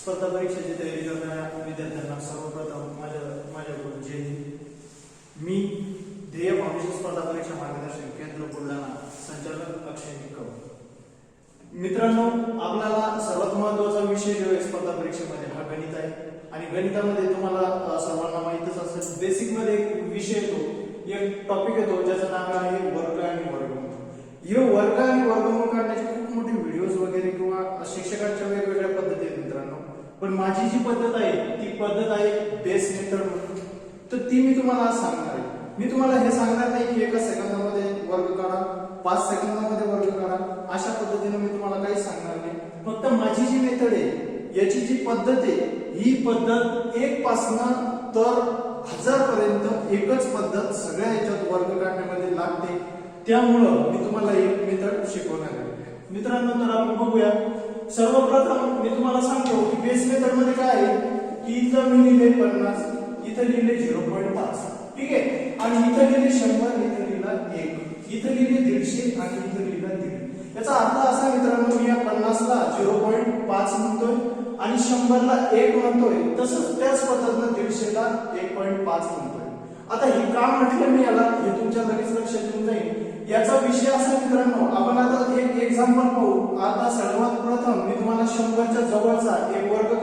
स्पर्धा परीक्षेची तयारी करणाऱ्या विद्यार्थ्यांना सर्वप्रथम माझ्याकडून जय हिंद। मी ध्येय फाउंडेशन स्पर्धा परीक्षा मार्गदर्शन केंद्र बुलढाणा संचालक अक्षय निकम। मित्रांनो, आपल्याला सर्वात महत्त्वाचा विषय जो आहे स्पर्धा परीक्षेमध्ये हा गणित आहे आणि गणितामध्ये तुम्हाला सर्वांना माहितच असेल, बेसिक मध्ये एक विषय येतो, एक टॉपिक येतो ज्याचं नाव आहे वर्ग आणि वर्गमूळ। हे वर्ग आणि वर्गमूळ काढण्याचे खूप मोठे व्हिडिओज वगैरे किंवा शिक्षकांच्या वेगवेगळ्या पद्धती आहेत मित्रांनो, पण माझी जी पद्धत आहे ती पद्धत आहे बेस मेथड म्हणून। तर ती मी तुम्हाला आज सांगणार आहे। मी तुम्हाला हे सांगणार नाही की एका सेकंदामध्ये वर्ग काढा, 5 सेकंदामध्ये वर्ग काढा, अशा पद्धतीने मी तुम्हाला काही सांगणार नाही। फक्त माझी जी मेथड आहे, याची जी पद्धत आहे, ही पद्धत 1 पासून तर 1000 पर्यंत एकच पद्धत सगळ्या याच्यात वर्ग काढण्यामध्ये लागते, त्यामुळं मी तुम्हाला एक मेथड शिकवणार आहे। मित्रांनो, तर आपण बघूया। सर्वप्रथम मी तुम्हाला सांगतो की बेस मेथड मध्ये काय आहे की इथं मी लिहिले 50, इथं लिहिले 0.5, ठीक आहे, आणि इथं लिहिले 100, इथं लिहिला 1, इथं लिहिले 150 आणि इथं लिहिला 1.5। याचा अर्थ असा मित्रांनो, मी या 50 ला 0.5 म्हणतोय आणि 100 ला 1 म्हणतोय, तसंच त्याच पद्धतीने 150 ला 1.5 म्हणतोय। आता हे का म्हटलं मी याला, हे तुमच्या लगेच लक्षात येऊन जाईल। याचा विषय असा मित्रांनो, आपण आता एक एक्झाम्पल पाहू। आता सर्वात प्रथम मी तुम्हाला 100 च्या जवळचा एक वर्ग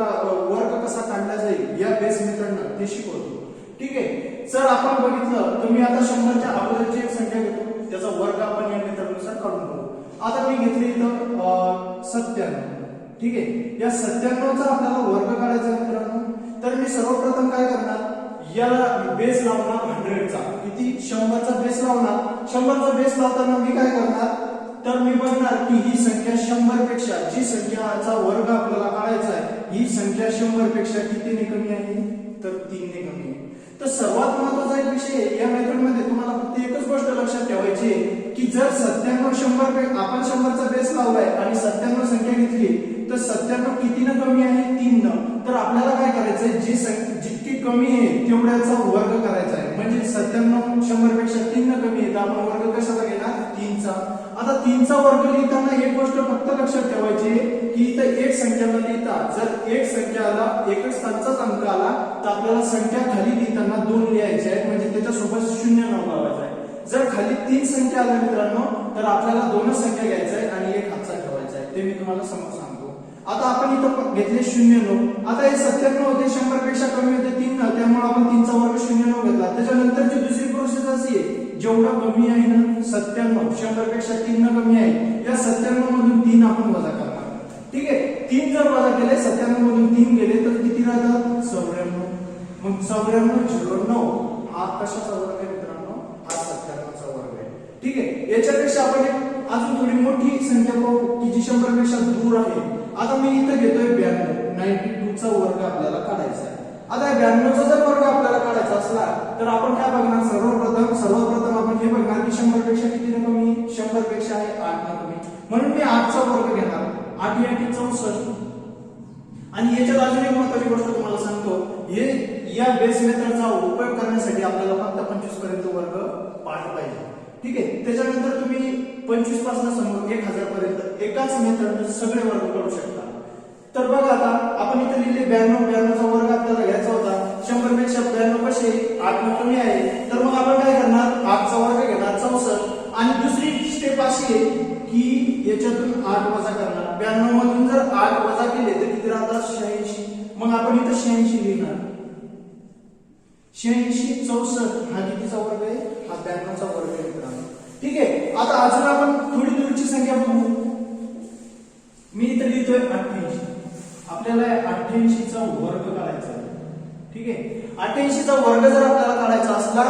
कसा काढला जाईल या बेस मेथडनं ते शिकवतो, ठीक आहे। जर आपण बघितलं तर मी आता 100 च्या अगोदरची एक संख्या घेतो, त्याचा वर्ग आपण या मेथडनुसार काढून बघू। आता मी घेतली इथं 97, ठीक आहे। या 97 चा आपल्याला वर्ग काढायचा आहे मित्रांनो, तर मी सर्वप्रथम काय करणार, याला बेस लावणार 100 चा, किती 100 चा बेस लावणार। 100 चा बेस लावताना मी काय करणार, तर मी बघणार की ही संख्या 100 पेक्षा, जी संख्याचा वर्ग आपल्याला काढायचा आहे, ही संख्या 100 पेक्षा कितीने कमी आहे, तर 3 ने कमी आहे। तर सर्वात महत्त्वाचा एक विषय या मेथड मध्ये तुम्हाला फक्त एकच गोष्ट लक्षात ठेवायची आहे की जर 97 100 आपण 100 चा बेस लावलाय आणि 97 संख्या घेतली, तर 97 कितीने कमी आहे, 3 न, तर आपल्याला काय करायचंय, जी जितकी कमी आहे तेवढ्याचा वर्ग करायचा आहे। म्हणजे 97 100 पेक्षा 3 न कमी आहे, तर आपण वर्ग कशाचा घेणार, 3 चा। आता 3 चा वर्ग लिहिताना एक गोष्ट फक्त लक्षात ठेवायची आहे की इथं एक संख्या न लिहिता जर एक संख्या आला, एकच स्थानचाच अंक आला, तर आपल्याला संख्या खाली लिहिताना 2 लिहायचे आहे, म्हणजे त्याच्यासोबत 0 न लावायचा आहे। जर खाली 3 संख्या आल्या मित्रांनो, तर आपल्याला 2च संख्या घ्यायचा आहे आणि एक हातचा ठेवायचा आहे, ते मी तुम्हाला सांगतो। आता आपण इथं घेतले 0. आता हे 97 होते, 100 पेक्षा कमी होते 3 न, त्यामुळे आपण 3 चा वर्ग 0 घेतला। त्याच्यानंतरची दुसरी प्रोसेस अशी आहे, जेवढा कमी आहे ना 97, 100 पेक्षा 3 न कमी आहे, या 97 मधून 3 आपण वजा करणार, ठीक आहे। 3 जर वजा केले, 97 मधून 3 गेले तर किती राहतात, 94। मग 94 09 हा कशाचा वर्ग आहे मित्रांनो, हा 97 चा वर्ग आहे, ठीक आहे। याच्यापेक्षा आपण अजून थोडी मोठी संख्या पाहू की जी 100 पेक्षा दूर आहे। आता मी इथं घेतोय 92 चा वर्ग आपल्याला काढायचा आहे। आता 92 चा जर वर्ग आपल्याला काढायचा असला तर आपण काय बघणार, सर्वप्रथम आपण हे बघणार की 100 पेक्षा किती न कमी, 100 पेक्षा आहे 8 न कमी, म्हणून मी 8 चा वर्ग घेणार, 8 × 8 = 64। आणि याच्यात अजून एक महत्त्वाची गोष्ट तुम्हाला सांगतो, हे या बेस मेथडचा उपयोग करण्यासाठी आपल्याला फक्त 25 पर्यंत वर्ग पाठ पाहिजे, ठीक आहे। त्याच्यानंतर तुम्ही 25 पासून समोर 1000 पर्यंत एकाच मेथडने सगळे वर्ग करू शकता। तर बघा, आता आपण इथे लिहिले 92 चा वर्ग आपल्याला घ्यायचा होता, 100 पेक्षा 92 कसे 8 न कमी आहे, तर मग आपण काय करणार, 8 चा वर्ग घेणार 64। आणि दुसरी स्टेप अशी आहे की याच्यातून 8 वजा करणार, 92 मधून जर 8 वजा केले तर किती राहतात, 86। मग आपण इथे 86 लिहिणार, 86 64 हा कितीचा वर्ग आहे, हा 92 चा वर्ग आहे मित्रांनो, ठीक आहे। आता अजून आपण थोडी दूरची संख्या बघू। मी इथे लिहितोय 88, आपल्याला 88 चा वर्ग काढायचा आहे, ठीक आहे। 88 चा वर्ग जर आपल्याला काढायचा असला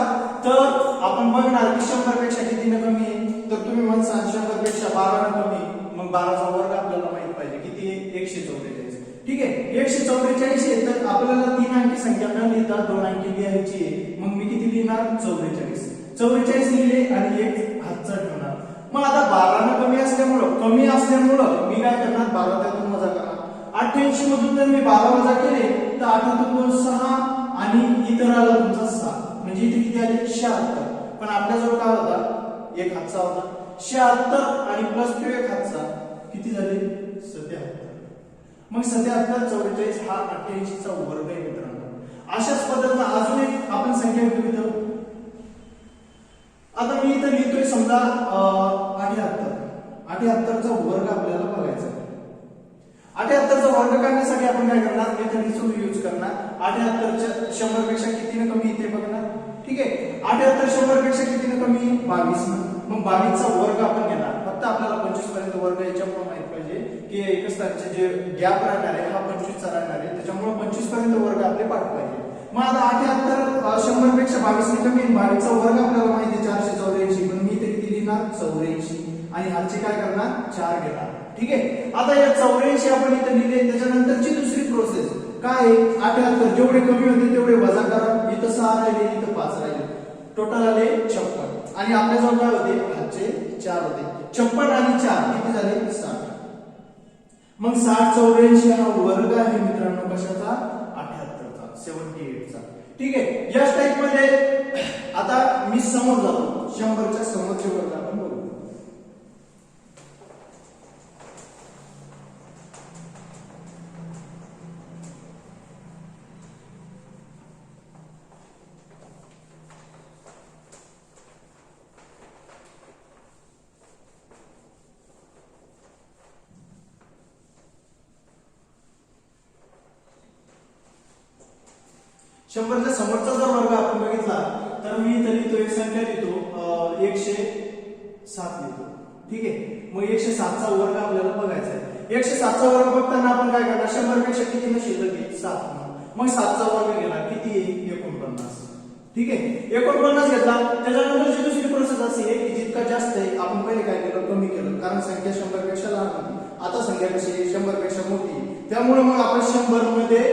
तर आपण बघणार की 100 पेक्षा किती न कमी आहे, तर तुम्ही म्हणसाल 100 पेक्षा 12 न कमी, मग 12 चा वर्ग आपल्याला माहित पाहिजे किती आहे, 144, ठीक आहे। 144 आहे, तर आपल्याला 3 अंकी संख्या न लिहिता 2 अंकी लिहायची आहे, मग मी किती लिहिणार, 44 लिहिले आणि एक हातचा ठेवणार। मग आता 12 न कमी असल्यामुळं मी काय करणार, 12 त्यातून वजा करणार। 88 मधून जर मी 12 वजा केले तर 8 तून 2 6 आणि इतर आला तुमचा 6, म्हणजे इथे किती आले, 76। पण आपल्याजवळ काय होता, एक हातचा होता, 76 आणि प्लस तो एक हातचा किती झाले, 77। मग 77 44 हा 88 चा वर्ग आहे मित्रांनो. अशाच पद्धतीने अजून एक आपण संख्या घेऊ इथं. आता मी इथं लिहितोय समजा 78 चा वर्ग आपल्याला बघायचा आहे. 78 चा वर्ग काढण्यासाठी आपण काय करणार, मेथडचा यूज करणार. 78 च्या 100 पेक्षा कितीने कमी येते बघणार. ठीक आहे, 78 100 पेक्षा कितीने कमी आहे 22 ना. मग 22 चा वर्ग आपण घेणार. फक्त आपल्याला 25 पर्यंत वर्ग याच्यामुळे माहित पाहिजे की एकच स्थानाचे जे गॅप राहणार आहे हा 25 चा राहणार आहे, त्याच्यामुळे 25 पर्यंत वर्ग आपले पाठ पाहिजे. मग आता 78 100 पेक्षा 22 ने कमी आहे. 22 चा वर्ग आपल्याला माहिती आहे 484, पण मी ते किती लिहिणार 84 आणि हालचे काय करणार 4 घेणार. ठीक आहे, आता या 84 आपण इथे लिहिले. त्याच्यानंतरची दुसरी प्रोसेस काय आहे, 78 जेवढे कमी होते तेवढे वजा करा. इथं 6 राहिले, इथं 5 राहिले, टोटल आले 56 आणि आपल्याजवळ काय होते हातचे 4 होते. 56 आणि 4 किती झाले 60. मग 60 84 हा वर्ग आहे मित्रांनो कशाचा 78 चा 78 चा. ठीक आहे, या टाइप मध्ये आता मी समोर जातो. 100 च्या समोरचे वर्ग आपण बघू. शंभरच्या समोरचा जर वर्ग आपण बघितला तर मी इथे लिहितो एक संख्या लिहितो 107 लिहितो. ठीक आहे, मग 107 चा वर्ग आपल्याला बघायचा आहे. 107 चा वर्ग बघताना आपण काय करणार, 100 पेक्षा किती शिल्लक आहे 7. मग 7 चा वर्ग घेणार किती आहे 49. ठीक आहे, 49 घेतला. त्याच्यानंतरची दुसरी प्रोसेस अशी आहे की जितका जास्त आहे आपण पहिले काय केलं कमी केलं, कारण संख्या 100 पेक्षा लहान होती. आता संख्या कशी आहे 100 पेक्षा मोठी, त्यामुळे मग आपण 100 मध्ये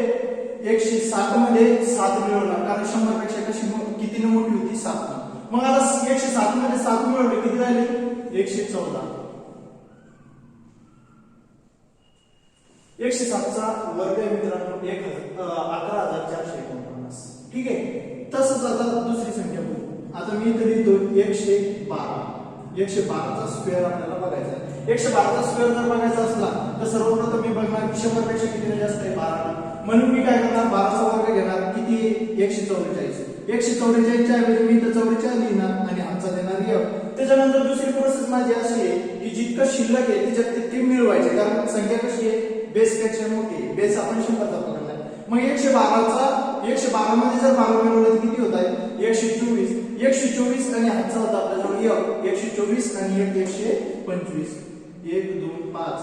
107 मध्ये 7 मिळवणार, कारण 100 पेक्षा कशी कितीने मोठी होती 7. मग आता 107 मध्ये 7 मिळवले किती राहिले 114. 107 चा वर्ग आहे मित्रांनो 11,449. ठीक आहे, तसंच आता दुसरी संख्या बघू. आता मी इथे लिहितो 112. 112 चा स्क्वेअर आपल्याला बघायचा आहे. 112 चा स्क्वेअर जर बघायचा असला तर सर्वप्रथम मी बघणार 100 पेक्षा कितीने जास्त आहे 12. म्हणून मी काय करणार 12 चा वर्ग घेणार किती 144. 144 च्या ऐवजी मी इथं 44 लिहिणार आणि हातचा देणार f. त्याच्यानंतर दुसरी प्रोसेस माझी अशी आहे की जितकं शिल्लक आहे त्याच्यात तितके मिळवायचे, कारण संख्या कशी आहे बेस पेक्षा मोठी आहे. बेस आपण 100 चा पकडलाय. मग 112 मध्ये जर 12 मिळवले तर किती होत आहे 124. 124 आणि हातचा होता आपल्याजवळ f. 124 आणि 125. 1 2 5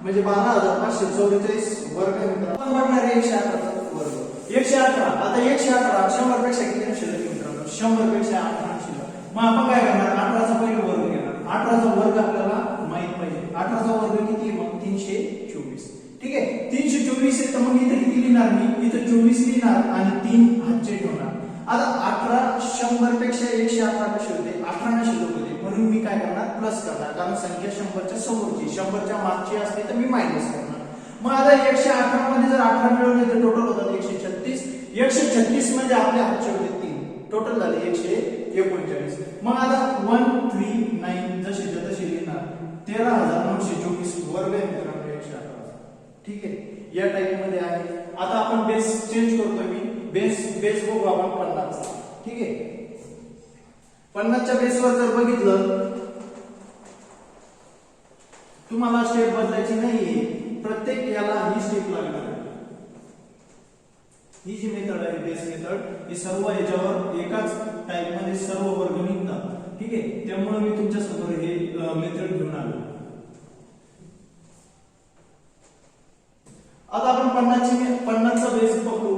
म्हणजे 12,544 वर्ग आहे मित्रांनो. आपण बघणार आहे 118 चा वर्ग. 118 आता 118 100 पेक्षा किती शिल्लक मित्रांनो 100 पेक्षा 18 शिल्लक. मग आपण काय करणार 18 चा पहिले वर्ग घेणार. 18 चा वर्ग आपल्याला माहित पाहिजे. 18 चा वर्ग किती मग 324. ठीक आहे, 324 आहे तर मग इथे किती लिहिणार मी इथे 24 लिहिणार आणि 3 हातचे ठेवणार. आता 18 100 पेक्षा 118 कशी होते 18 ने शिल्लक होते, म्हणून मी काय करणार प्लस करणार, कारण संख्या 100 च्या समोरची 100 च्या मागची असते तर मी मायनस करणार. मग आता 118 मध्ये जर 18 मिळवले तर टोटल होतात 136. 136 म्हणजे आपल्या हातचे होते 3, टोटल झाले 139. मग आता 139 जशी तशी लिहिणार 13,924 वर्ग आहे मित्रांनो 118. ठीक आहे, या टाइप मध्ये आहे. आता आपण बेस चेंज करतोय. मी बेस बघू आपण 50 चा. ठीक आहे, 50 च्या बेसवर जर बघितलं तुम्हाला स्टेप बदलायची नाहीये, प्रत्येक याला ही स्टेप लागणार आहे. ही जी मेथड आहे बेस मेथड ही सर्व याच्यावर एकाच टाइप मध्ये सर्व वर्ग निघतात. ठीक आहे, त्यामुळे मी तुमच्या समोर हे मेथड घेऊन आलो. आता आपण 50 चा बेस बघू.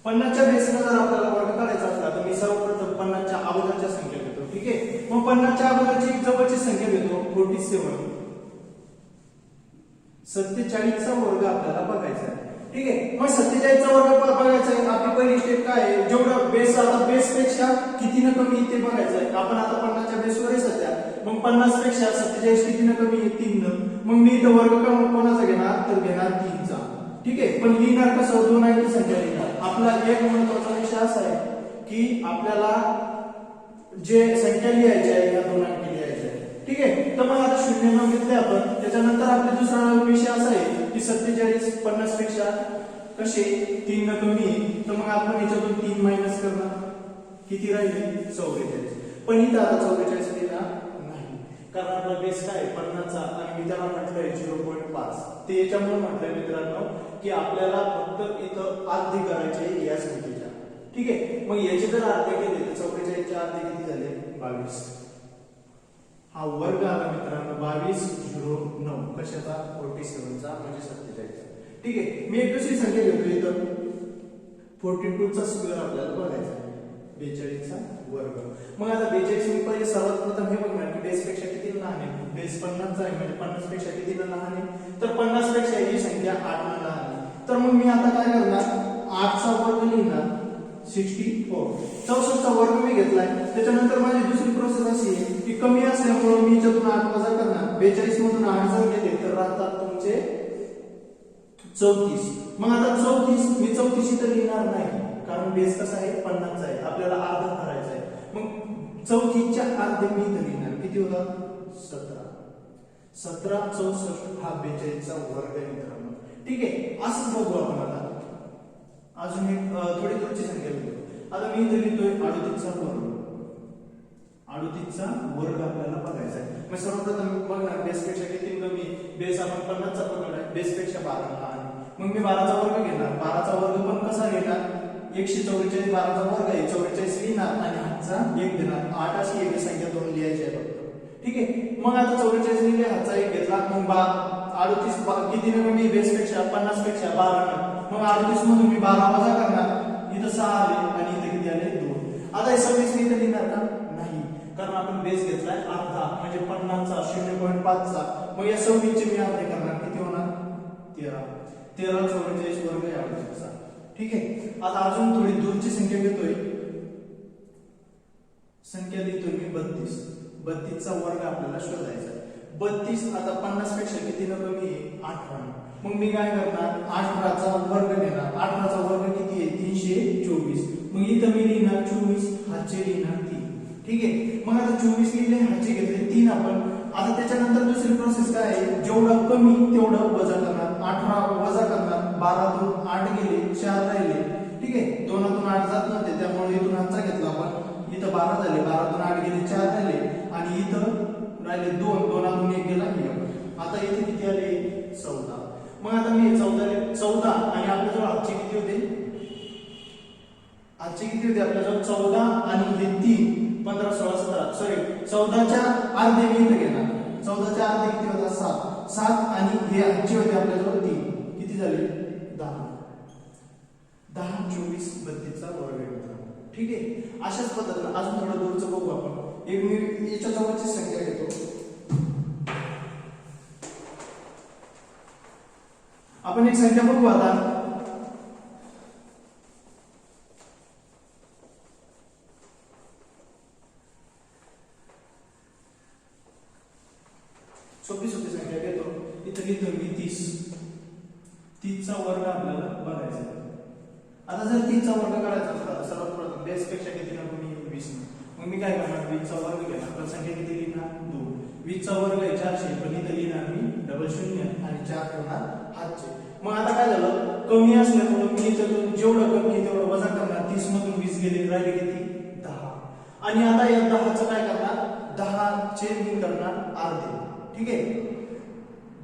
50 च्या बेसला जर आपल्याला वर्ग करायचा असला तर मी सर्वप्रथम 50 च्या अगोदरच्या संख्या घेतो. ठीक आहे, मग 50 च्या अगोदरची जवळची संख्या घेतो 47. 47 चा वर्ग आपल्याला बघायचा आहे. ठीक आहे, मग 47 चा वर्ग बघायचा आहे. आपली पहिली स्टेप काय आहे, जेवढा बेस आता बेस पेक्षा कितीने कमी ते बघायचं आहे. आपण आता 50 च्या बेसवर आहे सध्या, मग 50 पेक्षा 47 कितीने कमी आहे 3 न. मग मी इथं वर्ग कोणाचा घेणार तर घेणार 3 चा. ठीक आहे, पण लिहिणार कसं 2 अंकी संख्या लिहिणार. आपला एक महत्त्वाचा विषय असा आहे की आपल्याला जे संख्या लिहायची आहे या 2 अंकी लिहायच्या आहे. ठीक आहे. तर मग आता 0 घेतले आपण. त्याच्यानंतर आपला दुसरा विषय असा आहे की 47 50 पेक्षा कसे 3 न कमी आहे. तर मग आपण याच्यातून 3 मायनस करणार, किती राहिले 44. पण इथं आता 44 लिहिला नाही, कारण आपला बेस काय 50 चा आणि मी त्याला म्हटलंय 0.5. ते याच्यामुळे म्हटलंय मित्रांनो की आपल्याला फक्त इथं अर्धे करायचे या संख्येच्या. ठीक आहे. मग याचे जर अर्धे केले तर 44 चे अर्धे किती झाले 22. हा वर्ग आला मित्रांनो 22 09 कशाचा 47 चा म्हणजे 47. ठीक आहे. मी एक दुसरी संख्या घेतो इथं 42 चा स्क्वेअर आपल्याला बघायचा आहे, 42 चा वर्ग. मग आता 42 मी पहिले सर्वात प्रथम हे बघणार की बेस पेक्षा किती लहान आहे. बेस 50 चा आहे म्हणजे 50 पेक्षा किती लहान आहे, तर 50 पेक्षा ही संख्या 8 ने लहान आहे. तर मग मी आता काय करणार 8 चा वर्ग लिहिणार 64. 64 चा वर्ग मी घेतलाय. त्याच्यानंतर माझी दुसरी प्रोसेस अशी आहे की कमी असल्यामुळे मी याच्यातून 8 वजा करणार. 42 मधून 8 जर गेले तर राहतात तुमचे 34. मग आता 34 मी 34 इथं लिहिणार नाही, कारण बेस कसा आहे 50 चा आहे, आपल्याला अर्धा करायचा आहे. मग 34 च्या अर्धे मी इथं लिहिणार, किती होतात 17. 17 64 हा 42 चा वर्ग आहे मित्रांनो. ठीक आहे. असंच बघू आपण आता अजून एक थोडी थोडीची संख्या लिहितो. आता मी इथे लिहितोय 38 चा वर्ग. 38 चा वर्ग आपल्याला बघायचा आहे. मग सर्वप्रथम बघणार बेस पेक्षा किती कमी. बेस आपण 50 चा पकडलाय, बेस पेक्षा 12 लहान. मग मी 12 चा वर्ग घेणार. 12 चा वर्ग पण कसा घेणार 144 12 चा वर्ग आहे 44 लिहिणार आणि हातचा 1 देणार. 8 अशी एक संख्या दोन लिहायची आहे फक्त. ठीक आहे. मग आता 44 लिहिले, हातचा 1 घेतला. मग 38 किती ने कमी बेस पेक्षा 50 पेक्षा 12 ने. मग 38 मधून मी 12 वजा करणार, इथं 6 आले आणि इथे किती आले 2. आता हे 26 इथे लिहिणार का नाही, कारण आपण बेस घेतलाय अर्धा म्हणजे 50 चा 0.5 चा. मग या 26 चे मी अर्धे करणार, किती होणार 13. 13 44 वर्ग आहे 38 चा. ठीक आहे. आता अजून थोडी दूरची संख्या घेतोय, संख्या लिहितोय मी 32. 32 चा वर्ग आपल्याला शोधायचा आहे. 32 आता 50 पेक्षा किती न कमी आहे 18. मग मी काय करणार 18 चा वर्ग घेणार. 18 चा वर्ग किती आहे 324. मग इथं मी लिहिणार 24, हातचे लिहिणार 3. ठीक आहे. मग आता 24 लिहिले, हातचे घेतले 3 आपण. आता त्याच्यानंतर दुसरी प्रोसेस काय आहे, जेवढं कमी तेवढं वजा करणार. 18 वजा करणार, 12 तून 8 गेले 4 राहिले. ठीक आहे. 2 तून 8 जात नव्हते त्यामुळे इथून हातचा घेतला आपण. इथं 12 झाले, 12 तून 8 गेले 4 राहिले आणि इथं राहिले 2, 2 तून 1 गेला 1. आता इथे किती आले 14. मग आता मी 14 आणि आपल्याजवळ हातचे किती होते, हातचे किती होते आपल्याजवळ 14 आणि हे 3 15 16 17 सॉरी 14 च्या अर्धे मी इथे घेणार. 14 च्या अर्धे किती होतात 7. 7 आणि हे हातचे होते आपल्याजवळ 3, किती झाले 10. 10 24 32 चा वर्ग मित्रांनो. ठीक आहे. अशाच पद्धतीने अजून थोडं दूरचं बघू आपण. एक मी याच्या जवळची संख्या घेतो. आपण एक संख्या बघू आता. सोपी संख्या घेतो. इथं लिहितो मी 30. 30 चा वर्ग आपल्याला बघायचा आहे. आता जर 30 चा वर्ग करायचा असला सर्वात प्रथम बेस पेक्षा किती ना कमी 20. मग मी काय करणार 20 चा वर्ग घेणार. तर संख्या किती लिहिणार 2. 20 चा वर्ग आहे 400, पण इथं लिहिणार मी डबल 0 आणि 4 ठेवणार हातचे. मग आता काय झालं कमी असल्यामुळे मी याच्यातून जेवढं कमी तेवढं वजा करणार. 30 मधून 20 गेले, राहिले किती 10. आणि आता या 10 चं काय करणार 10 चे मी करणार अर्धे. ठीक आहे.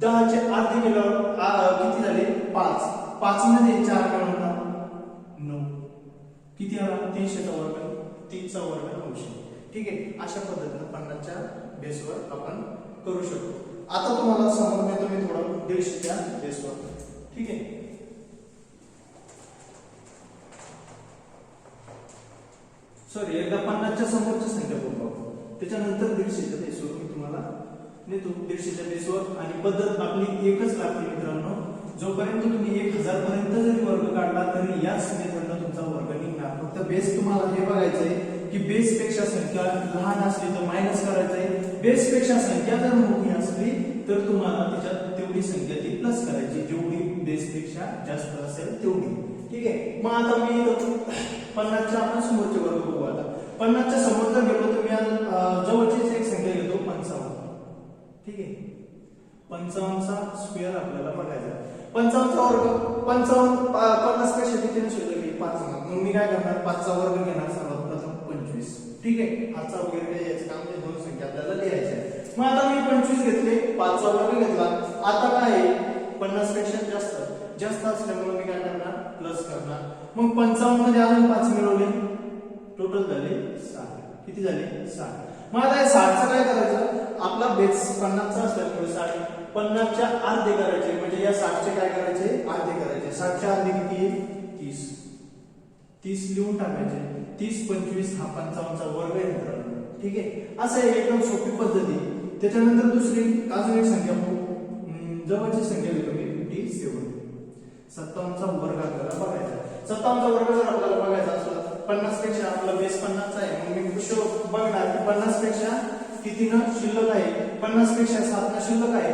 10 चे अर्धे केल्यावर किती झाले 5. 5 मध्ये 4 मिळवणार 9. किती आला 300 चा वर्ग, 3 चा वर्ग 900. ठीक आहे. अशा पद्धतीने 50 च्या बेसवर आपण करू शकतो. आता तुम्हाला समोर मी थोडं 150 च्या बेसवर. ठीक आहे. सॉरी एकदा 50 च्या समोरची संख्या बघू आपण, त्याच्यानंतर 150 च्या बेसवर मी तुम्हाला नेतो. 150 च्या बेसवर आणि पद्धत आपली एकच लागते मित्रांनो. जोपर्यंत तुम्ही 1000 पर्यंत जरी वर्ग काढला तरी याच संख्येमधून तुमचा वर्ग निघणार. फक्त बेस तुम्हाला हे बघायचं आहे की बेस पेक्षा संख्या लहान असली तर मायनस करायचं आहे. बेस पेक्षा संख्या जर मोठी असली तर तुम्हाला त्याच्यात तेवढी संख्या ती प्लस करायची, जेवढी बेस पेक्षा जास्त असेल तेवढी. ठीक आहे. मग आता मी 50 च्या आपण समोरचे वर्ग बघू. आता 50 च्या समोर जर गेलो तर मी जवळचीच एक संख्या घेतो 55. ठीक आहे. 55चा स्क्वेअर आपल्याला बघायचा आहे. 55चा वर्ग 55 50 पेक्षा किती शिल्लक आहे 5. मग मी काय करणार 5चा वर्ग घेणार सर्वात प्रथम 25. ठीक आहे. हाचा वगैरे काही याचं काम नाही, दोन संख्या आपल्याला लिहायच्या आहेत. मग आता मी 25 घेतले, 5चा वर्ग घेतला. आता काय आहे 50 पेक्षा जास्त असल्यामुळे मी काय करणार प्लस करणार. मग 55 मध्ये अजून 5 मिळवले, टोटल झाले 60. किती झाले 60. मग आता 60चं काय करायचं, आपला बेस 50चा असल्यामुळे 50 च्या अर्धे करायचे, म्हणजे या 60चे काय करायचे अर्धे करायचे. 60च्या अर्धे किती 30. 30 लिहून टाकायचे. 30 25 हा 55चा वर्ग आहे मित्रांनो. ठीक आहे. असं आहे एकदम सोपी पद्धती. त्याच्यानंतर दुसरी अजून एक संख्या जवळची संख्या घेतो मी 57. 57चा वर्ग आपल्याला बघायचा. 57चा वर्ग जर आपल्याला बघायचा असला 50 पेक्षा आपला बेस 50चा आहे, मग मी बघणार की 50 पेक्षा कितीनं शिल्लक आहे. 50 पेक्षा 7 शिल्लक आहे.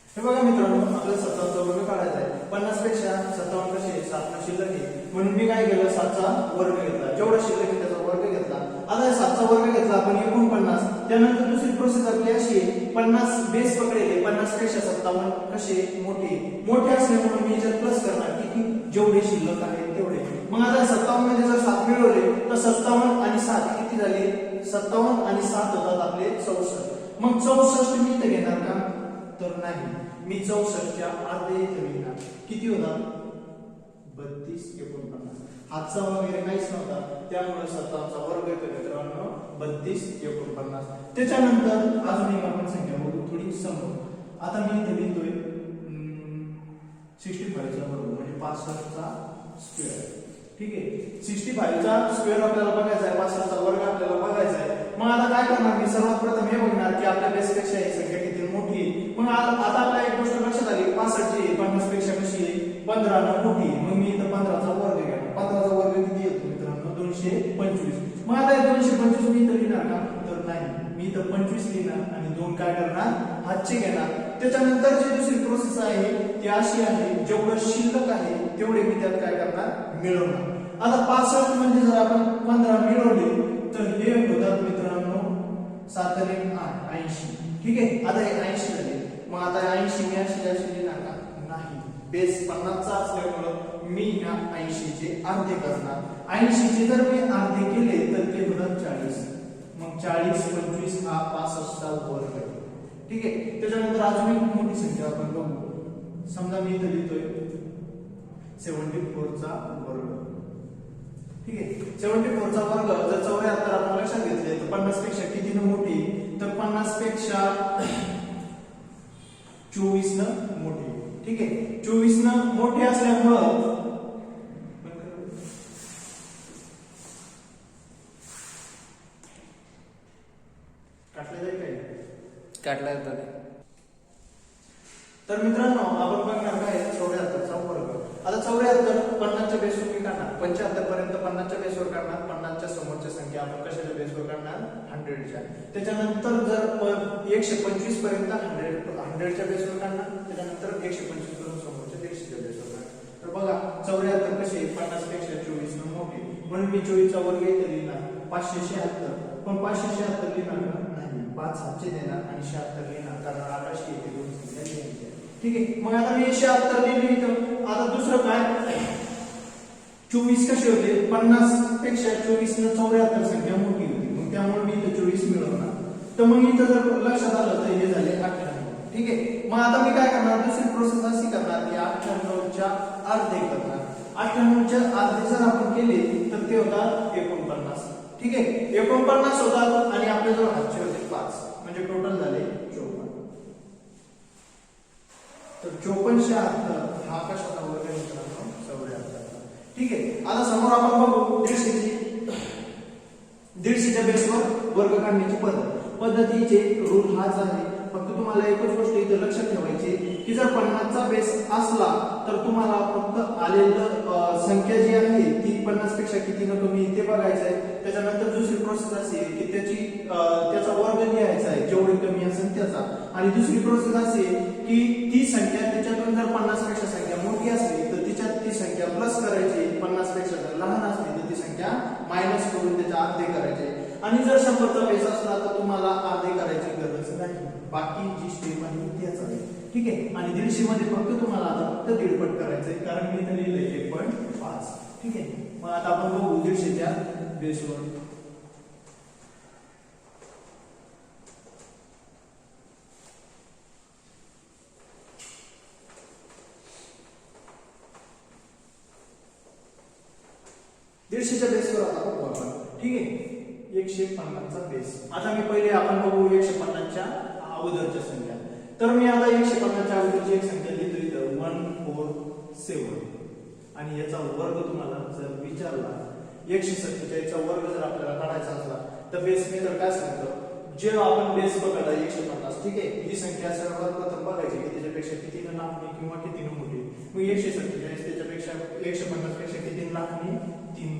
हे बघा मित्रांनो, आपल्याला 57चा वर्ग काढायचा आहे. 50 पेक्षा 57 कसे 7 शिल्लक आहे, म्हणून मी काय केलं 7चा वर्ग घेतला. जेवढा शिल्लक आहे त्याचा वर्ग घेतला. आता 7चा वर्ग घेतला आपण 49. त्यानंतर दुसरी प्रोसेस आपली अशी आहे, 50 बेस पकडेले 50 पेक्षा 57 कसे मोठे असल्यामुळे मी याच्यात प्लस करणार किती जेवढे शिल्लक आहे तेवढे. मग आता 57 मध्ये जर 7 मिळवले तर 57 आणि 7 किती झाले, 57 आणि 7 होतात आपले 64. मग 64 मी इथे घेणार का, तर नाही, मी 64च्या अर्धे इथे घेणार. किती होतात 32 49. हातचा वगैरे काहीच नव्हता, त्यामुळे 57चा वर्ग येतो मित्रांनो 32 49. त्याच्यानंतर अजून एक आपण संख्या बघू थोडी समोर. आता मी इथे लिहितोय 65चा वर्ग म्हणजे 65चा स्क्वेअर. ठीक आहे. 65चा स्क्वेअर आपल्याला बघायचा आहे, 65चा वर्ग आपल्याला बघायचा आहे. मग आता काय करणार मी सर्वात प्रथम हे बघणार की आपल्या बेस पेक्षा ही संख्या किती मोठी आहे. मग आता आपल्याला एक गोष्ट लक्षात आली, 65 ची 50 पेक्षा कशी आहे 15 न मोठी. मग मी इथं 15चा वर्ग घेणार. 15चा वर्ग किती येतो मित्रांनो 225. मग आता 225 मी इथं लिहिणार का, तर नाही, मी इथं 25 लिहिणार आणि 2 काय करणार हातचे घेणार. त्याच्यानंतर जी दुसरी प्रोसेस आहे ती अशी आहे, जेवढं शिल्लक आहे तेवढे मी त्यात काय करणार मिळवणार. आता 65 म्हणजे जर आपण 15 मिळवले तर हे होतात मित्रांनो 7 आणि 8 80. ठीक आहे. आता हे 80 झाले. मग आता 80 मी अशी लिहिणार का, नाही, बेस 50चा असल्यामुळे मी या 80 चे अर्धे करणार. 80 चे जर मी अर्धे केले तर ते होतात 40. मग 40 25 हा 65चा वर्ग आहे. ठीक आहे. त्याच्यानंतर अजून एक मोठी संख्या आपण बघू. समजा मी इथे लिहितोय 74चा वर्ग. ठीक आहे. 74चा वर्ग जर 74 आपण लक्षात घेतले तर 50 पेक्षा किती न मोठी, तर 50 पेक्षा 24 न मोठी. ठीक आहे. 24 न मोठी असल्यामुळं काढला जातात. तर मित्रांनो आपण बघणार काय 74चा वर्ग. आता 74 50च्या बेसवर मी काढणार. 75 पर्यंत 50च्या बेसवर काढणार. 50च्या समोरच्या संख्या आपण कशाच्या बेसवर काढणार 100च्या. त्याच्यानंतर जर 125 पर्यंत 100च्या बेसवर काढणार. त्याच्यानंतर 125 करून समोरच्या 100च्या बेसवर काढणार. तर बघा 74 कसे 50 पेक्षा 24 न मोठी, म्हणून मी 24चा वर्ग इथे लिहिणार 576. पण 576 लिहिणार नाही, 5 हातचे देणार आणि 76 लिहिणार, कारण आकाशी येते दोन संख्या लिहायच्या. ठीक आहे. मग आता मी 76 लिहिली इथं. आता दुसरं काय 24 कसे होते 50 पेक्षा 24 न 74 संख्या मोठी होती, मग त्यामुळे मी इथं 24 मिळवणार. तर मग इथं जर लक्षात आलं तर हे झाले 98. ठीक आहे. मग आता मी काय करणार, दुसरी प्रोसेस अशी करणार की 98च्या अर्धे करणार. 98च्या अर्धे जर आपण केले तर ते होतात 49. ठीक आहे. 49 होतात आणि आपल्याजवळ हातचे होते 5, म्हणजे टोटल झाले 54. तर 54 हा कशाचा वर्ग आहे मित्रांनो 74. ठीक आहे. आता समोर आपण बघू 150च्या बेसवर वर्ग काढण्याची पद्धतीचे रूल हाच आहे. फक्त तुम्हाला एकच गोष्ट इथे लक्षात ठेवायची की जर 50चा बेस असला तर तुम्हाला फक्त आलेलं संख्या जी आहे ती 50 पेक्षा किती न कमी ते बघायचं आहे. त्याच्यानंतर दुसरी प्रोसेस अशी आहे की त्याचा वर्ग लिहायचा आहे जेवढी कमी असेल त्याचा. आणि दुसरी प्रोसेस अशी आहे की ती संख्या त्याच्यातून जर 50 पेक्षा संख्या मोठी असली तर तिच्यात ती संख्या प्लस करायची, 50 पेक्षा जर लहान असली तर ती संख्या मायनस करून त्याच्या अर्धे करायचे. आणि जर 100चा बेस असला तर तुम्हाला अर्धे करायची गरज नाही. बाकी जी स्टेप आहे त्याच आहे. ठीक आहे. आणि 150 मध्ये फक्त तुम्हाला आता फक्त दीडपट करायचंय कारण मी इथे लिहिलंय 1.5. ठीक आहे. मग आता आपण बघू 150 च्या बेसवर. दीडशेच्या बेसवर आता बघू आपण. ठीक आहे. 150 चा बेस. आता मी पहिले आपण बघू 150 च्या अगोदरच्या संख्या. तर मी आता 150 च्या अगोदरची एक संख्या लिहितो इथं 147 आणि याचा वर्ग तुम्हाला जर विचारला 147 चा वर्ग जर आपल्याला काढायचा असला तर बेस मेथड काय सांगतो, जे आपण बेस बघायला 150. ठीक आहे. ही संख्या सर्वात प्रथम बघायची की त्याच्यापेक्षा किती लहान किंवा किती मोठी. मग 147 त्याच्यापेक्षा 150 पेक्षा किती लहान 3.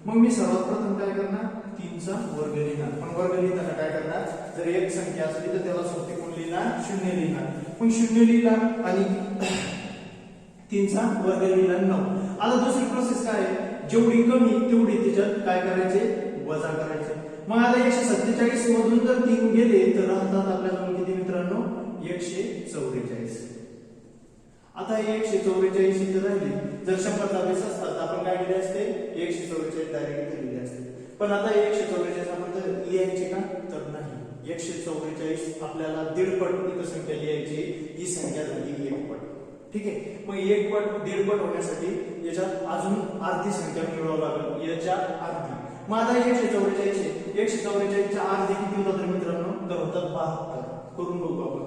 मग मी सर्वात प्रथम काय करणार 3 चा वर्ग लिहिणार. पण वर्ग लिहिताना काय करणार, जर एक संख्या असली तर त्याला सोबती कोण लिहिणार 0 लिहिणार. मग 0 लिहिला आणि 3 चा वर्ग लिहिला 9. आता दुसरी प्रोसेस काय आहे, जेवढी कमी तेवढी त्याच्यात काय करायचे वजा करायचे. मग आता 147 मधून जर 3 गेले तर राहतात आपल्याजवळ किती मित्रांनो 144. आता 144 इथे राहिली. जर 100 चा बेस असता तर आपण काय लिहिले असते 144 डायरेक्ट इथे लिहिले असते. पण आता 144 आपण तर लिहायचे का तर नाही. 144 आपल्याला दीडपट इथं संख्या लिहायची. ही संख्या झाली 1 पट. ठीक आहे. मग 1 पट दीडपट होण्यासाठी याच्यात अजून अर्धी संख्या मिळवावी लागेल, याच्या अर्धी. मग आता 144 च्या अर्धी किती होतात तर मित्रांनो तर होतात 72. करून बघू आपण.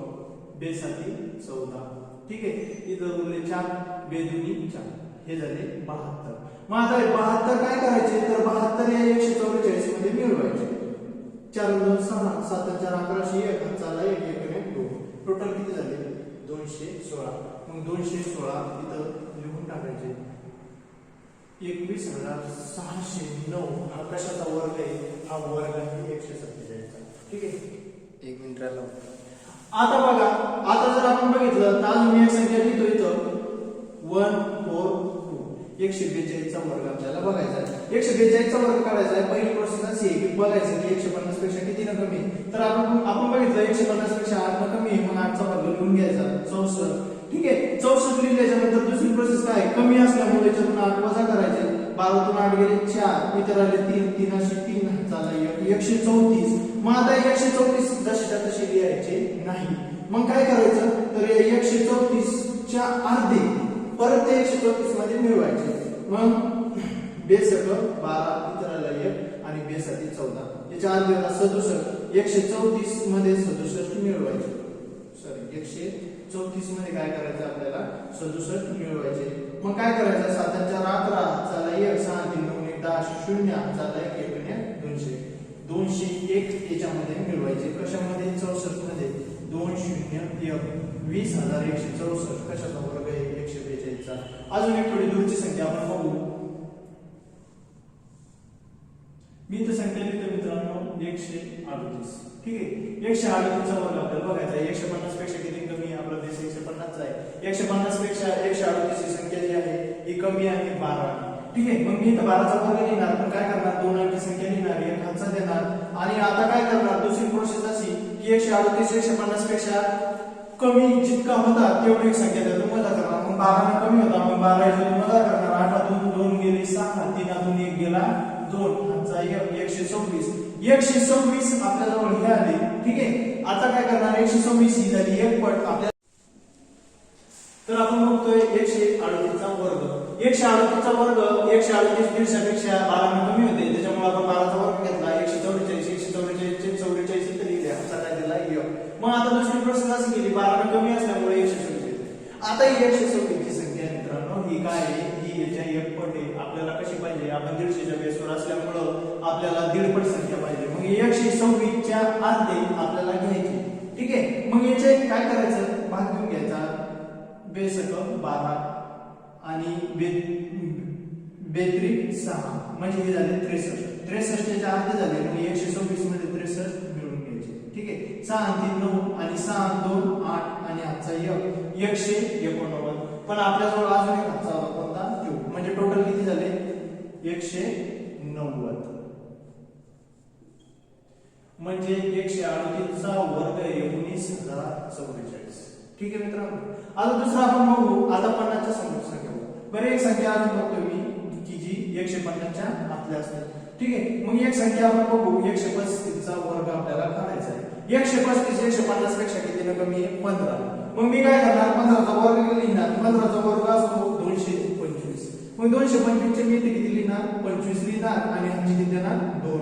बेस साठी 14. ठीक आहे. इथं उरले 4 बेदुनी 4 हे झाले 72. मग आता 72 काय करायचे तर 72 या 144 मध्ये मिळवायचे. 4 2 6 7 4 11 1 हाताला 1 1 2 टोटल किती झाले 216. मग 216 इथं लिहून टाकायचे. 21609 हा कशाचा वर्ग आहे, हा वर्ग आहे 147 चा. ठीक आहे. 1 मिनिट राहिला. आता बघा, आता जर आपण बघितलं तर अजून मी एक संख्या लिहितो इथं 142. 142 चा वर्ग आपल्याला बघायचा आहे. 142 चा वर्ग काढायचा आहे. पहिली प्रोसेस अशी आहे की बघायचं की 150 पेक्षा किती न कमी. तर आपण बघितलं 150 पेक्षा 8 न कमी. मग 8 चा वर्ग लिहून घ्यायचा 64. ठीक आहे. 64 लिहिल्याच्या नंतर दुसरी प्रोसेस काय आहे, कमी असल्यामुळे याच्यातून 8 वजा करायचे. 12 तून 8 गेले 4, इतर आले 3, 3 अशी 3 झाला 134. मग आता 134 जशीच्या तशी लिहायचे नाही. मग काय करायचं तर 134 च्या अर्धे परत 134 मध्ये मिळवायचे. मग बेसक 12 इतर आला 1 आणि बेसाठी 14 याच्या अर्धे 67. 134 मध्ये 67 मिळवायचे. सॉरी 134 मध्ये काय करायचं आपल्याला 67 मिळवायचे. मग काय करायचं 7 4 11 चला 1 6 3 9 1 10 0 चला 1 1 200. 201 याच्यामध्ये मिळवायचे. कशामध्ये 64 मध्ये 2001 20164. कशाचा वर्ग आहे 142 चा. अजून एक थोडी दूरची संख्या आपण बघू. मी तर संख्या लिहितो मित्रांनो 138. ठीक आहे. 138 चा वर्ग आपल्याला बघायचा आहे. 150 पेक्षा किती कमी आहे, आपला बेस 150 चा आहे. 150 पेक्षा 138 ही संख्या जी आहे ही कमी आहे 12. ठीक आहे. मग मी इथं 12 चा वर्ग लिहिणार. पण काय करणार 2 अंकी संख्या लिहिणार, 1 हातचा देणार. आणि आता काय करणार दुसरी प्रोसेस अशी की 138 150 पेक्षा कमी जितका होता तेवढी एक संख्या त्यातून वजा करणार. मग 12 ने कमी होता मग 12 यातून वजा करणार. 8 तून 2 गेले 6, 3 तून 1 गेला 2, हातचा 126. 126 आपल्याजवळ हे आले. ठीक आहे. आता काय करणार 126 ही झाली 1 पट आपल्या. तर आपण बघतोय 138 चा वर्ग. 138 चा वर्ग 138 दीडशेपेक्षा 12 ने कमी होते, त्याच्यामुळे आपण 12 चा वर्ग घेतला. 144 चे 44 इथे लिहिले. हातचा काय दिला 1. मग आता दुसरी प्रोसेस अशी केली 12 ने कमी असल्यामुळे 126. आता ही 126 ची संख्या मित्रांनो ही काय आहे, ही याच्या 1 पट आहे. आपल्याला कशी पाहिजे, आपण 150 च्या बेसवर असल्यामुळे आपल्याला दीडपट संख्या पाहिजे. मग 126 च्या अर्धे आपल्याला घ्यायची. ठीक आहे. मग याचे काय करायचं भाग घेऊन घ्यायचा. बेसक 12 आणि बेत्रिक 6 म्हणजे हे झाले 63. 63 च्या अर्धे झाले. मग 126 मध्ये 63 मिळवून घ्यायचे. ठीक आहे. 6 आणि 3 9 आणि 6 आणि 2 8 आणि हातचा 1 189. पण आपल्याजवळ अजून एक हातचा कोणता तो, म्हणजे टोटल किती झाले 190. म्हणजे 138 चा वर्ग 19,044. ठीक आहे मित्रांनो. आता दुसरा आपण बघू. आता 50 च्या समोर संख्या बघू. बरं एक संख्या अजून बघतो मी की जी 150 च्या आतल्या असते. ठीक आहे. मग एक संख्या आपण बघू. 135 चा वर्ग आपल्याला काढायचा आहे. 135 150 पेक्षा किती कमी आहे? 15. मग मी काय करणार? 15 चा वर्ग लिहिणार. 15 चा वर्ग असतो 225. मग 225 चे मी इथे किती लिहिणार? 25 लिहिणार आणि ह्याची किती देणार? 2.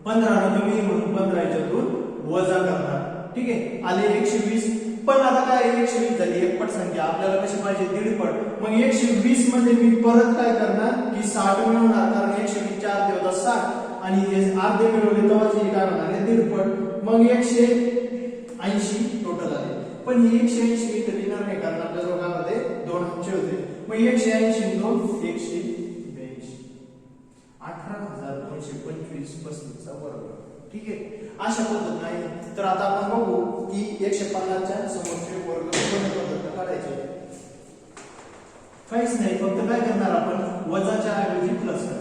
15 न कमी म्हणून 15 याच्यातून वजा करणार. ठीक आहे. आले 120. पण आता काय 120 झाली एकपट संख्या. आपल्याला कशी पाहिजे? दीडपट. मग 120 मध्ये मी परत काय करणार की 60 मिळवणार. कारण 120 च्या अर्धे होतात 60 आणि हे अर्धे मिळवले तेव्हाच हे काय होणार आहे? दीडपट. मग 180 टोटल आले. पण हे 180 मी तर लिहिणार नाही कारण आपल्याजवळ काय होते? 2 अंश होते. मग 180 2 182. 18,225 35 चा वर्ग. ठीक आहे. अशा पद्धतीने आहे. तर आता आपण बघू की 150 च्या समोरचे वर्ग कोणत्या पद्धतीने काढायचे. काहीच नाही, फक्त काय करणार आपण? वजाच्या ऐवजी प्लस करणार.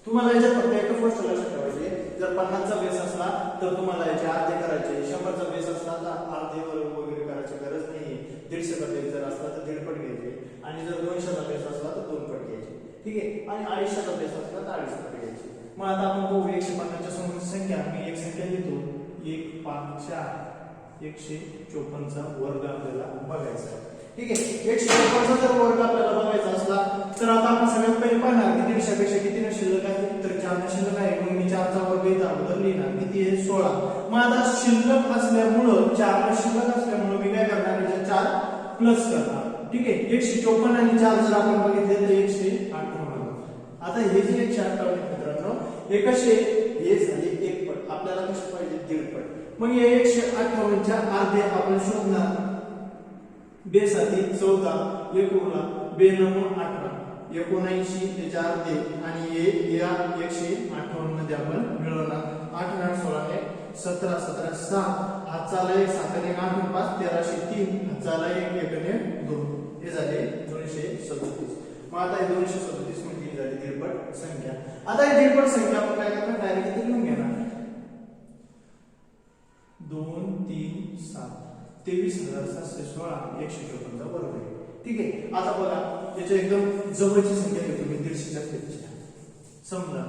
तुम्हाला याच्यात फक्त एक गोष्ट लक्षात ठेवायची. जर 50 चा बेस असला तर तुम्हाला याचे अर्धे करायचे. 100 चा बेस असला तर अर्धे वगैरे करायची गरज नाहीये. 150 चा बेस जर असला तर 1.5 पट घ्यायचे आणि जर 200 चा बेस असला तर 2 पट घ्यायचे. ठीक आहे. आणि 250 चा बेस असला तर 2.5 पट घ्यायचे. मग आता आपण बघू 150 च्या समोरची संख्या. मी एक संख्या लिहितो. 1 5 4 154 चा वर्ग आपल्याला बघायचा आहे. ठीक आहे. 154 चा जर वर्ग आपल्याला बघायचा असला तर आता आपण सगळ्यात पहिले पाहणार की 150 पेक्षा किती न शिल्लक आहे? तर 4 न शिल्लक आहे. मग मी 4 चा वर्ग इथं अगोदर लिहिणार. किती आहे? 16. मग आता शिल्लक असल्यामुळं 4 न शिल्लक असल्यामुळं मी काय करणार? याच्यात 4 प्लस करणार. ठीक आहे. 154 आणि 4 जर आपण बघितले तर 158. आता हे जे 158 मित्रांनो हे कसे? हे झाले एक पट. आपल्याला कसे पाहिजे? दीडपट. मग हे 158 च्या अर्धे आपण शोधणार. बेसाठी 14 1 उरला 2 9 18 79 त्याच्या अर्धे आणि हे या 158 मध्ये आपण मिळवणार. 8 8 16 ने 17 17 6 हातचाला 1 7 ने 8 5 1303 हातचाला 1 1 ने 2 हे झाले 237. मग आता हे 237 म्हणजे ही झाली दीडपट संख्या. आता ही दीडपट संख्या आपण काय करणार? डायरेक्ट इथे लिहून घेणार. 2 3 7 23,716 154 चा वर्ग आहे. ठीक आहे. आता बघा याच्या एकदम जवळची संख्या घेतो मी 150 च्या पेक्षा. समजा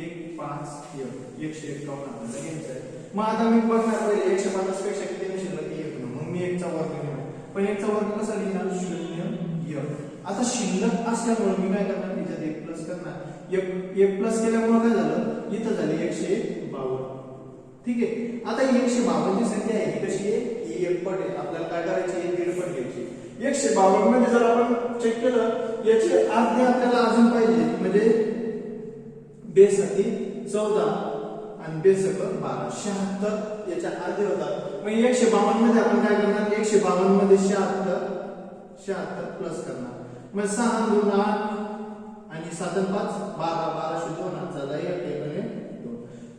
1 5 1 151 आपल्याला घ्यायचं आहे. मग आता मी बघणार पहिले 150 पेक्षा किती न शिल्लक 1 मग मी 1 चा वर्ग घेणार. पण 1 चा वर्ग कसा लिहिणार? 0 1. आता शिल्लक असल्यामुळे मी काय करणार? याच्यात 1 प्लस करणार. 1 प्लस केल्यामुळे काय झालं? इथं झाले 152. ठीक आहे. आता ही 152 ची संख्या आहे ही कशी आहे? ही एकपट आहे. आपल्याला काय करायची? दीडपट घ्यायची. 152 मध्ये जर आपण चेक केलं याचे अर्धे आपल्याला अजून पाहिजे. म्हणजे बेसाठी 14 आणि बेसकट 12 76 याच्या अर्धे होतात. मग 152 मध्ये आपण काय करणार? 152 मध्ये 76 प्लस करणार. मग 6 2 8 आणि 7 5 12 12 2 हातचाला 1 1 ने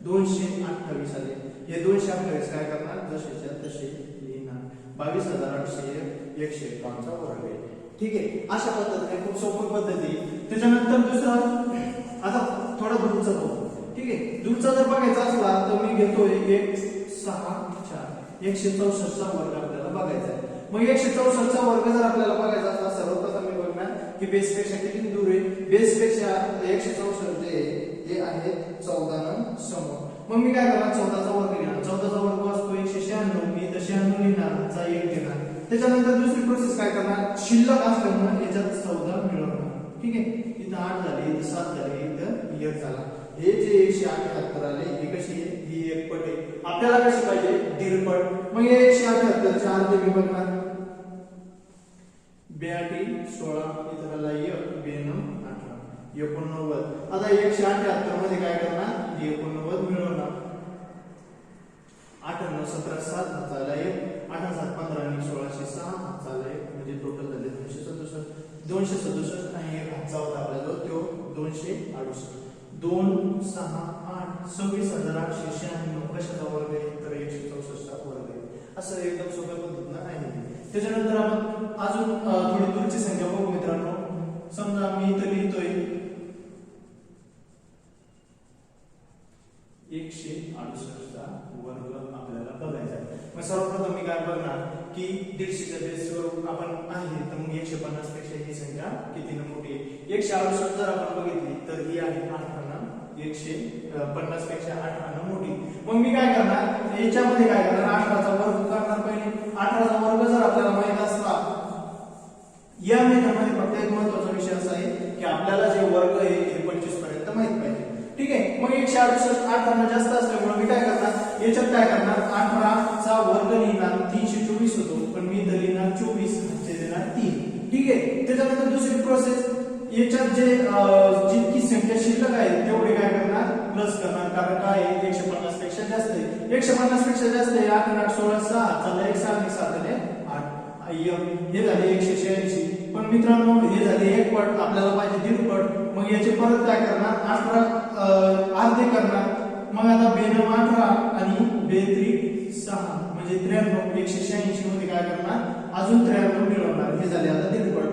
228 आले. हे 228 काय करणार? जसेच्या तसे लिहिणार. 22,801 151 चा वर्ग आहे. ठीक आहे. अशा पद्धतीने खूप सोपी पद्धती. त्याच्यानंतर दुसरा आता थोडा दूरचा बघू. ठीक आहे. दूरचा जर बघायचा असला तर मी घेतोय 1 6 4 164 चा वर्ग आपल्याला बघायचा आहे. मग 164 चा वर्ग जर आपल्याला बघायचा असला सर्वप्रथम मी बघणार की बेस पेक्षा किती दूर आहे? बेस पेक्षा 164 जे आहे 14 न समोर. मग मी काय करणार? 14 चा वर्ग घेणार. 14 चा वर्ग असतो 196. मी 96 लिहिणार. चा 1 घेणार. त्याच्यानंतर दुसरी प्रोसेस काय करणार? शिल्लक असल्यामुळे याच्यात 14 मिळवणार. ठीक आहे. इथं 8 झाले, इथं 7 झाले, इथं 1 झाला. हे जे 178 आले हे कशी आहे? ही एकपट आहे. आपल्याला कशी पाहिजे? दीडपट. मग हे 178 च्या अर्धे मी बघणार. 82 16 इथं झाला 1 2 18 89. आता 178 मध्ये काय करणार? 89 मिळवणार. 8 9 17 7 हातचाला 1 8 7 15 आणि 16 6 हातचाला 1 म्हणजे टोटल झाले 267 आणि एक हातचा होता आपल्याजवळ तो 268. 2 6 8 26,896 कशाचा वर्ग आहे तर 164 चा वर्ग आहे. असं एकदम सोप्या पद्धतीनं आहे. त्याच्यानंतर आपण अजून थोडी दूरची संख्या बघू मित्रांनो. समजा मी इथं लिहितोय 168 चा वर्ग आपल्याला बघायचा आहे. मग सर्वप्रथम मी काय बघणार की 150च्या बेसवर आपण आहे तर मग 150 पेक्षा ही संख्या किती मोठी आहे. 168 जर आपण बघितली तर ही आहे 150 पेक्षा 18 मोठी. मग मी काय करणार याच्यामध्ये काय करणार 18 चा वर्ग करणार. पहिले 18 चा वर्ग जर आपल्याला माहित असला या मेथडमध्ये फक्त एक महत्त्वाचा विषय असा आहे की आपल्याला जे वर्ग आहे हे 25 पर्यंत माहित पाहिजे. ठीक आहे. मग 168 18 जास्त असल्यामुळे मी काय करणार याच्यात काय करणार 18 चा वर्ग लिहिणार 324 होतो पण मी इथं लिहिणार 24 म्हणजे देणार 3. ठीक आहे. त्याच्यानंतर दुसरी प्रोसेस याच्यात जे जितकी संख्या शिल्लक आहे तेवढे काय करणार प्लस करणार. कारण काय 150 पेक्षा जास्त आहे. 150 पेक्षा जास्त आहे 8 8 16 6 चला 1 6 7 ने 8 हे झाले 186. पण मित्रांनो हे झाले एक पट आपल्याला पाहिजे दीड पट. मग याचे परत काय करणार 18 अर्धे करणार. मग आता 18 आणि 6 म्हणजे 93 186 मध्ये काय करणार अजून 93 मिळवणार. हे झाले आता दीड पट.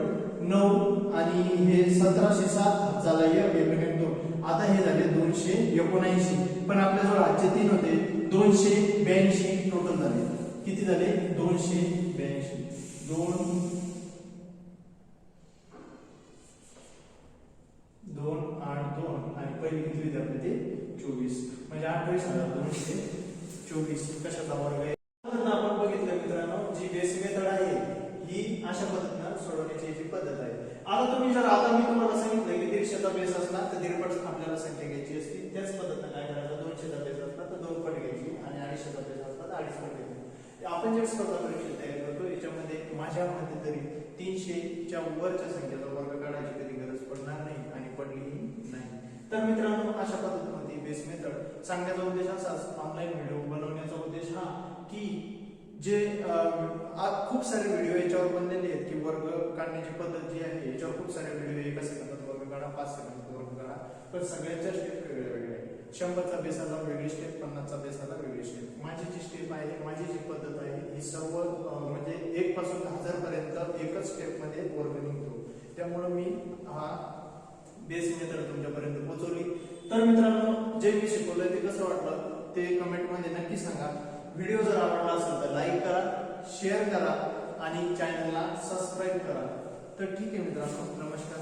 9 आणि हे 1707 झाला एक 2. आता हे झाले 279. पण आपल्याजवळ आजचे 3 होते 282 टोटल झाले. किती झाले 282. 2 8 2 आणि पहिली किती विद्यार्थी ते 24 म्हणजे 28,224 कशाचा वर्ग आहे. आपण बघितलं मित्रांनो जी बेसिक मेथड आहे ही अशा पद्धतीने सोडवण्याची जी पद्धत आहे. आता मी तुम्हाला सांगितलं की 150चा बेस असला तर दीडपट आपल्याला संख्या घ्यायची असते. त्याच पद्धतीने काय करायचं 200चा बेस असला तर 2 पट घ्यायची आणि 250चा बेस असला तर 2.5 पट घ्यायची. आपण जे स्पर्धा परीक्षा तयार करतो याच्यामध्ये माझ्या मते तरी 300च्या वरच्या संख्येचा वर्ग काढायची कधी गरज पडणार नाही आणि पडलीही नाही. तर मित्रांनो अशा पद्धतीने बेस मेथड सांगण्याचा उद्देश असाच ऑनलाईन व्हिडिओ बनवण्याचा उद्देश हा की जे खूप सारे व्हिडिओ याच्यावर बनलेले आहेत की वर्ग काढण्याची पद्धत जी आहे याच्यावर खूप सारे व्हिडिओ 1 सेकंदात वर्ग काढा 5 सेकंदात वर्ग काढा पण सगळ्यांच्या स्टेप वेगळ्या आहे. 100चा बेस आला वेगळी स्टेप 50चा बेस आला वेगळी स्टेप. माझी जी स्टेप आहे माझी जी पद्धत आहे ही सर्व म्हणजे 1 पासून 1000 पर्यंत एकच स्टेप मध्ये वर्ग निघतो. त्यामुळे मी हा बेस मेथड तुमच्यापर्यंत पोहोचवली. तर मित्रांनो जे मी शिकवलंय ते कसं वाटलं ते कमेंट मध्ये नक्की सांगा. व्हिडिओ जर आवडला असेल तर लाईक करा शेअर करा आणि चॅनलला सबस्क्राईब करा. तर ठीक आहे मित्रांनो नमस्कार.